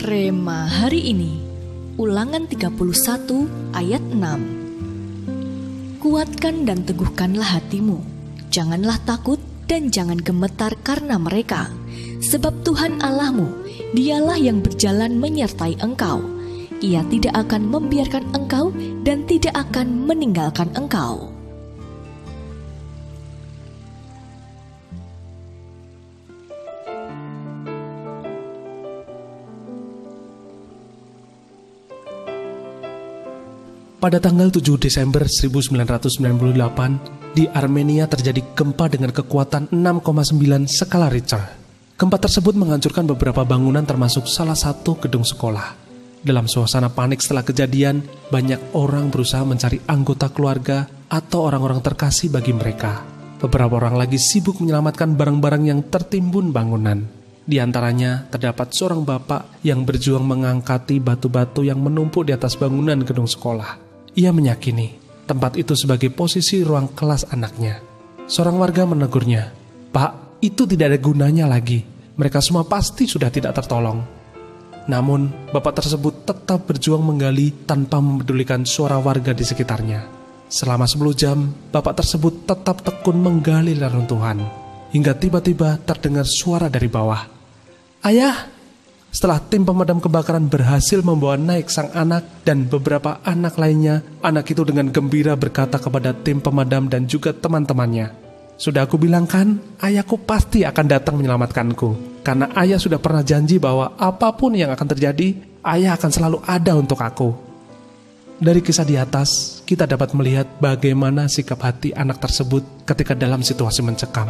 Rema hari ini, Ulangan 31 ayat 6. Kuatkan dan teguhkanlah hatimu, janganlah takut dan jangan gemetar karena mereka, sebab Tuhan Allahmu, Dialah yang berjalan menyertai engkau. Ia tidak akan membiarkan engkau dan tidak akan meninggalkan engkau. Pada tanggal 7 Desember 1998, di Armenia terjadi gempa dengan kekuatan 6,9 skala Richter. Gempa tersebut menghancurkan beberapa bangunan termasuk salah satu gedung sekolah. Dalam suasana panik setelah kejadian, banyak orang berusaha mencari anggota keluarga atau orang-orang terkasih bagi mereka. Beberapa orang lagi sibuk menyelamatkan barang-barang yang tertimbun bangunan. Di antaranya terdapat seorang bapak yang berjuang mengangkati batu-batu yang menumpuk di atas bangunan gedung sekolah. Ia meyakini tempat itu sebagai posisi ruang kelas anaknya. Seorang warga menegurnya, "Pak, itu tidak ada gunanya lagi. Mereka semua pasti sudah tidak tertolong." Namun, bapak tersebut tetap berjuang menggali tanpa memedulikan suara warga di sekitarnya. Selama 10 jam, bapak tersebut tetap tekun menggali reruntuhan. Hingga tiba-tiba terdengar suara dari bawah, "Ayah!" Setelah tim pemadam kebakaran berhasil membawa naik sang anak dan beberapa anak lainnya, anak itu dengan gembira berkata kepada tim pemadam dan juga teman-temannya, "Sudah aku bilang kan, ayahku pasti akan datang menyelamatkanku. Karena ayah sudah pernah janji bahwa apapun yang akan terjadi, ayah akan selalu ada untuk aku." Dari kisah di atas, kita dapat melihat bagaimana sikap hati anak tersebut ketika dalam situasi mencekam.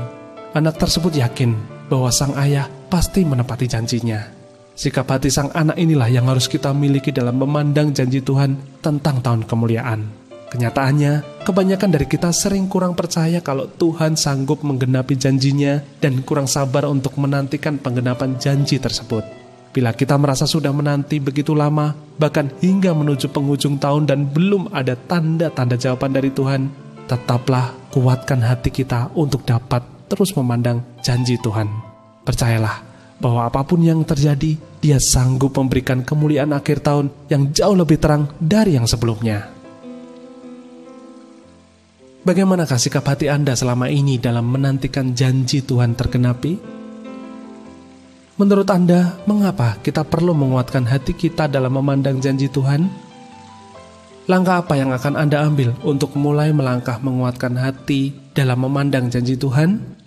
Anak tersebut yakin bahwa sang ayah pasti menepati janjinya. Sikap hati sang anak inilah yang harus kita miliki dalam memandang janji Tuhan tentang tahun kemuliaan. Kenyataannya, kebanyakan dari kita sering kurang percaya kalau Tuhan sanggup menggenapi janjinya dan kurang sabar untuk menantikan penggenapan janji tersebut. Bila kita merasa sudah menanti begitu lama, bahkan hingga menuju penghujung tahun dan belum ada tanda-tanda jawaban dari Tuhan, tetaplah kuatkan hati kita untuk dapat terus memandang janji Tuhan. Percayalah bahwa apapun yang terjadi, Dia sanggup memberikan kemuliaan akhir tahun yang jauh lebih terang dari yang sebelumnya. Bagaimanakah sikap hati Anda selama ini dalam menantikan janji Tuhan tergenapi? Menurut Anda, mengapa kita perlu menguatkan hati kita dalam memandang janji Tuhan? Langkah apa yang akan Anda ambil untuk mulai melangkah menguatkan hati dalam memandang janji Tuhan?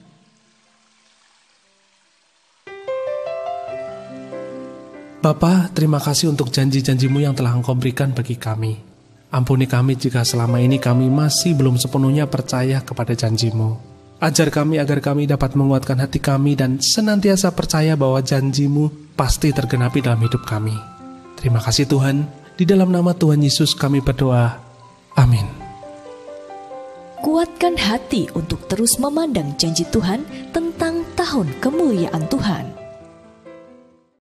Bapa, terima kasih untuk janji-janji-Mu yang telah Engkau berikan bagi kami. Ampuni kami jika selama ini kami masih belum sepenuhnya percaya kepada janji-Mu. Ajar kami agar kami dapat menguatkan hati kami dan senantiasa percaya bahwa janji-Mu pasti tergenapi dalam hidup kami. Terima kasih Tuhan, di dalam nama Tuhan Yesus kami berdoa. Amin. Kuatkan hati untuk terus memandang janji Tuhan tentang tahun kemuliaan Tuhan.